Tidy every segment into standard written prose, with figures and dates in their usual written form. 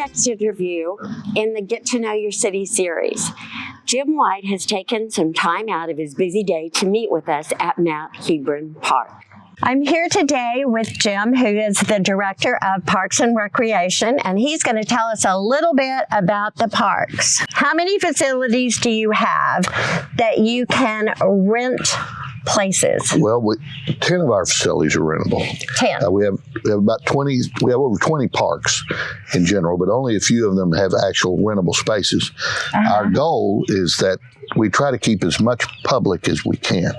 next interview in the Get to Know Your City series. Jim White has taken some time out of his busy day to meet with us at Mount Hebron Park. I'm here today with Jim, who is the Director of Parks and Recreation, and he's going to tell us a little bit about the parks. How many facilities do you have that you can rent places? Well, 10 of our facilities are rentable. 10. We have about 20. We have over 20 parks in general, but only a few of them have actual rentable spaces. Our goal is that we try to keep as much public as we can,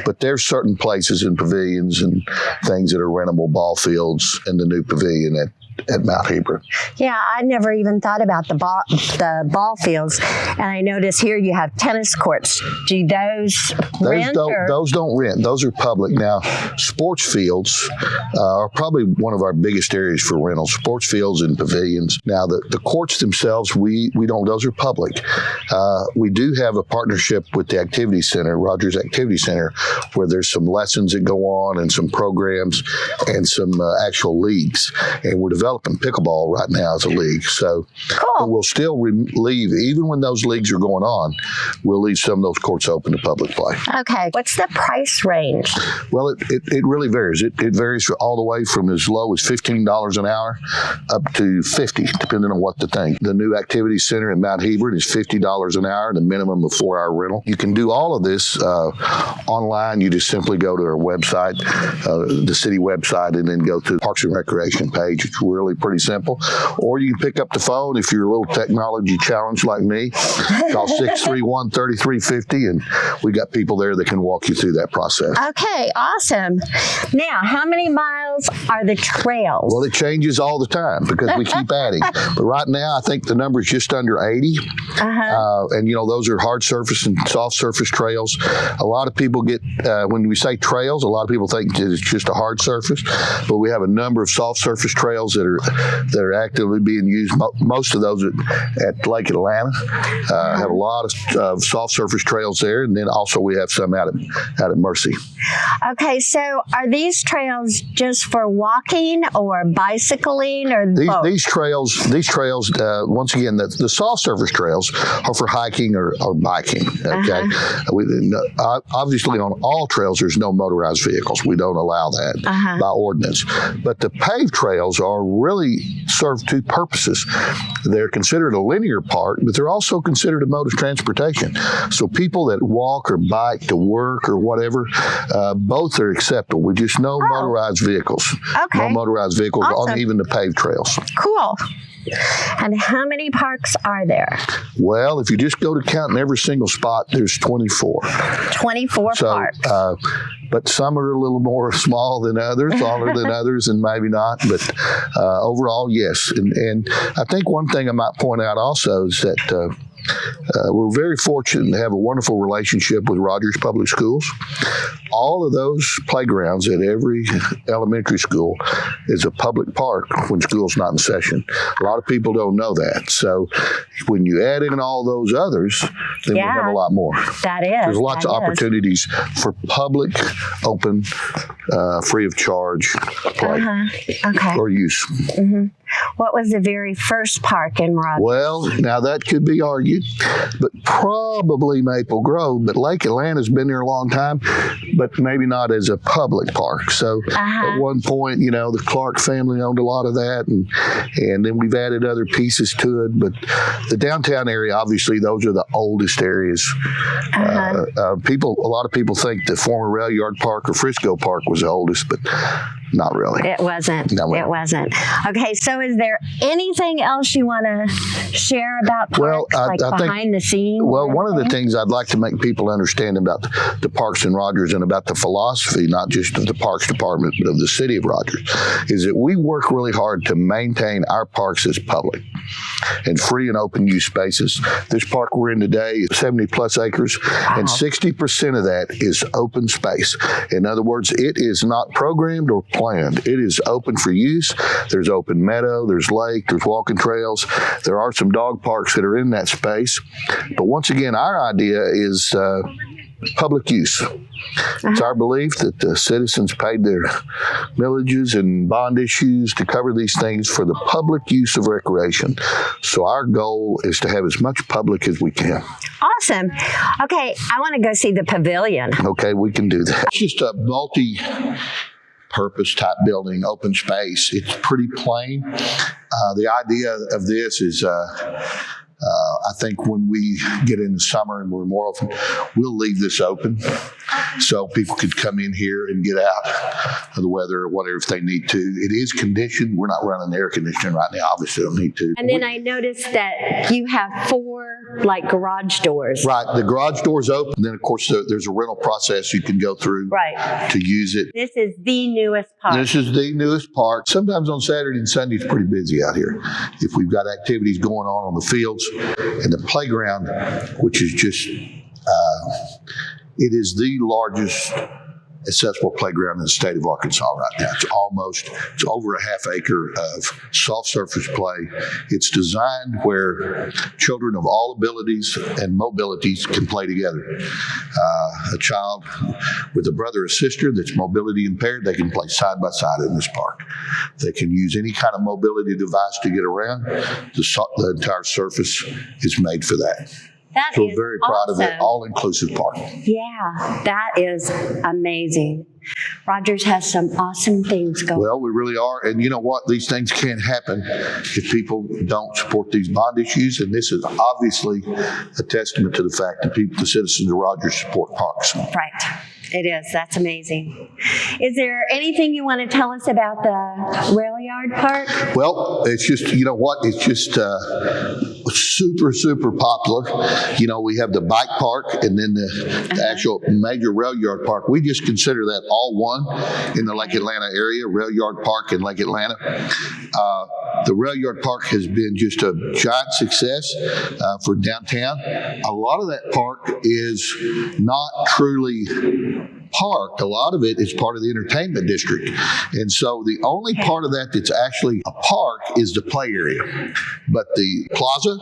but there's certain places in pavilions and things that are rentable, ball fields and the new pavilion at Mount Hebron. Yeah, I never even thought about the ball fields, and I notice here you have tennis courts. Do those rent? Those don't rent. Those are public. Now, sports fields are probably one of our biggest areas for rental. Sports fields and pavilions. Now, the courts themselves, we don't. Those are public. We do have a partnership with the Activity Center, Rogers Activity Center, where there's some lessons that go on and some programs and some actual leagues, and we're developing pickleball right now as a league. So we'll still leave, even when those leagues are going on, we'll leave some of those courts open to public play. Okay. What's the price range? Well, it really varies. It varies all the way from as low as $15 an hour up to $50, depending on what the thing. The new Activity Center in Mount Hebron is $50 an hour and a minimum of 4-hour rental. You can do all of this online. You just simply go to our website, the city website, and then go to the Parks and Recreation page. It's really pretty simple. Or you can pick up the phone if you're a little technology challenged like me. Call 631-3350, and we got people there that can walk you through that process. Okay, awesome. Now, how many miles are the trails? Well, it changes all the time because we keep adding. But right now, I think the number is just under 80. And, those are hard surface and soft surface trails. A lot of people get, when we say trails, a lot of people think it's just a hard surface. But we have a number of soft surface trails that are actively being used. Most of those at Lake Atlanta have a lot of soft surface trails there, and then also we have some out at Mercy. Okay, so are these trails just for walking or bicycling or both? These trails. Once again, the soft surface trails are for hiking or biking. Okay, obviously on all trails there's no motorized vehicles. We don't allow that by ordinance. But the paved trails are really serve two purposes. They're considered a linear park, but they're also considered a mode of transportation. So people that walk or bike to work or whatever, both are acceptable. We just no motorized vehicles. Okay. No motorized vehicles on even the paved trails. Cool. And how many parks are there? Well, if you just go to counting every single spot, there's 24. 24 parks. But some are a little more small than others, taller than others, and maybe not. But overall, yes. And I think one thing I might point out also is that we're very fortunate to have a wonderful relationship with Rogers Public Schools. All of those playgrounds at every elementary school is a public park when school's not in session. A lot of people don't know that. So when you add in all those others, then we have a lot more. That is. There's lots of opportunities for public, open, free of charge play or use. What was the very first park in Rogers? Well, now that could be argued, but probably Maple Grove. But Lake Atlanta's been there a long time, but maybe not as a public park. So at one point, the Clark family owned a lot of that, and then we've added other pieces to it. But the downtown area, obviously, those are the oldest areas. A lot of people think the former Rail Yard Park or Frisco Park was the oldest, but not really. It wasn't. No, it wasn't. Okay, so is there anything else you want to share about parks, I think, behind the scenes? Well, one of the things I'd like to make people understand about the parks in Rogers and about the philosophy, not just of the Parks Department, but of the city of Rogers, is that we work really hard to maintain our parks as public and free and open use spaces. This park we're in today is 70 plus acres, and 60% of that is open space. In other words, it is not programmed or planned. It is open for use. There's open meadow, there's lake, there's walking trails. There are some dog parks that are in that space. But once again, our idea is public use. It's our belief that the citizens paid their millages and bond issues to cover these things for the public use of recreation. So our goal is to have as much public as we can. Awesome. Okay, I want to go see the pavilion. Okay, we can do that. It's just a multi-purpose type building, open space. It's pretty plain. The idea of this is I think when we get into summer and we're more open, we'll leave this open so people could come in here and get out of the weather or whatever if they need to. It is conditioned. We're not running air conditioning right now. Obviously, don't need to. And then I noticed that you have 4 like garage doors. Right. The garage door's open. And then, of course, there's a rental process you can go through Right. to use it. This is the newest park. This is the newest park. Sometimes on Saturday and Sunday, it's pretty busy out here. If we've got activities going on the fields and the playground, which is just, it is the largest accessible playground in the state of Arkansas right now. It's over a half acre of soft surface play. It's designed where children of all abilities and mobilities can play together. A child with a brother or sister that's mobility impaired, they can play side by side in this park. They can use any kind of mobility device to get around. The entire surface is made for that. That So is we're very proud of it. awesome. All-inclusive park. Yeah, that is amazing. Rogers has some awesome things going. Well, we really are. And you know what? These things can't happen if people don't support these bond issues. And this is obviously a testament to the fact that the citizens of Rogers support parks. Right. It is. That's amazing. Is there anything you want to tell us about the rail yard park? Well, it's just, you know what? It's just super, super popular. You know, we have the bike park and then the actual major rail yard park. We just consider that all one in the Lake Atlanta area, rail yard park in Lake Atlanta. The rail yard park has been just a giant success for downtown. A lot of that park is not truly park. A lot of it is part of the entertainment district. And so the only part of that that's actually a park is the play area. But the plaza,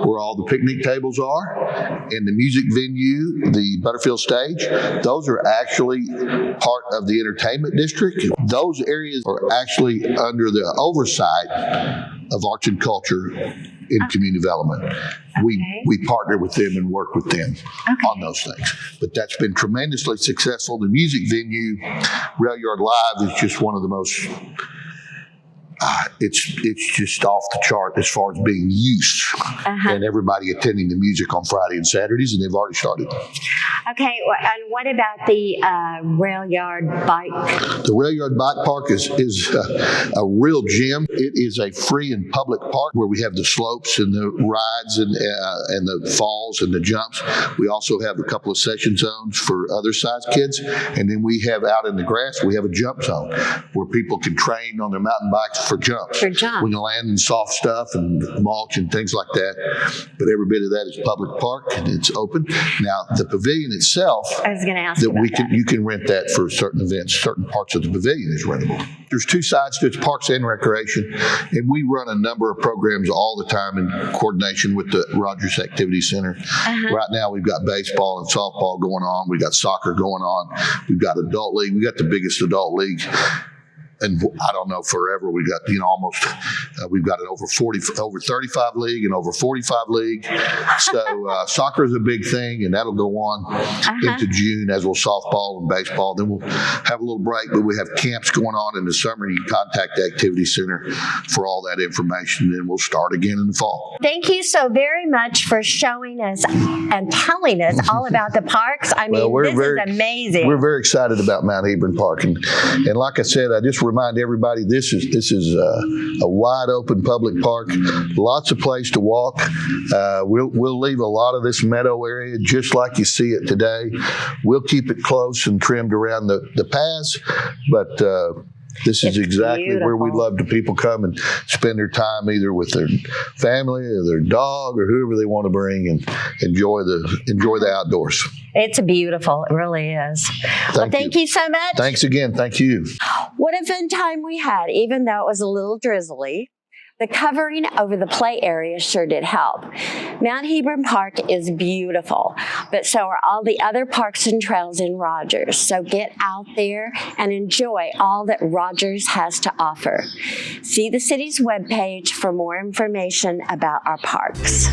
where all the picnic tables are, and the music venue, the Butterfield stage, those are actually part of the entertainment district. Those areas are actually under the oversight of arts and culture in community development. We partner with them and work with them on those things. But that's been tremendously successful. The music venue, Rail Yard Live, is just one of the most, it's just off the chart as far as being used and everybody attending the music on Friday and Saturdays, and they've already started. Okay, and what about the rail yard bike? The Rail Yard Bike Park is a real gem. It is a free and public park where we have the slopes and the rides and the falls and the jumps. We also have a couple of session zones for other size kids, and then we have out in the grass, we have a jump zone where people can train on their mountain bikes for jumps. We can land in soft stuff and mulch and things like that, but every bit of that is public park and it's open. Now, the pavilion itself, I was going to ask that you can rent that for certain events. Certain parts of the pavilion is rentable. There's 2 sides to it, parks and recreation, and we run a number of programs all the time in coordination with the Rogers Activity Center. Right now, we've got baseball and softball going on. We've got soccer going on. We've got adult league. We got the biggest adult league. And I don't know, forever. We got, almost, we've got an over 35 league and over 45 league. So soccer is a big thing, and that'll go on into June, as will softball and baseball. Then we'll have a little break, but we have camps going on in the summer. You can contact the Activity Center for all that information, and we'll start again in the fall. Thank you so very much for showing us and telling us all about the parks. I mean, this is amazing. We're very excited about Mount Hebron Park. And like I said, I just remind everybody this is a wide open public park, lots of place to walk. We'll leave a lot of this meadow area just like you see it today. We'll keep it close and trimmed around the paths, but this is exactly where we'd love to people come and spend their time, either with their family or their dog or whoever they want to bring, and enjoy the outdoors. It's beautiful. It really is. Thank you so much. Thanks again. Thank you. What a fun time we had, even though it was a little drizzly. The covering over the play area sure did help. Mount Hebron Park is beautiful, but so are all the other parks and trails in Rogers. So get out there and enjoy all that Rogers has to offer. See the city's webpage for more information about our parks.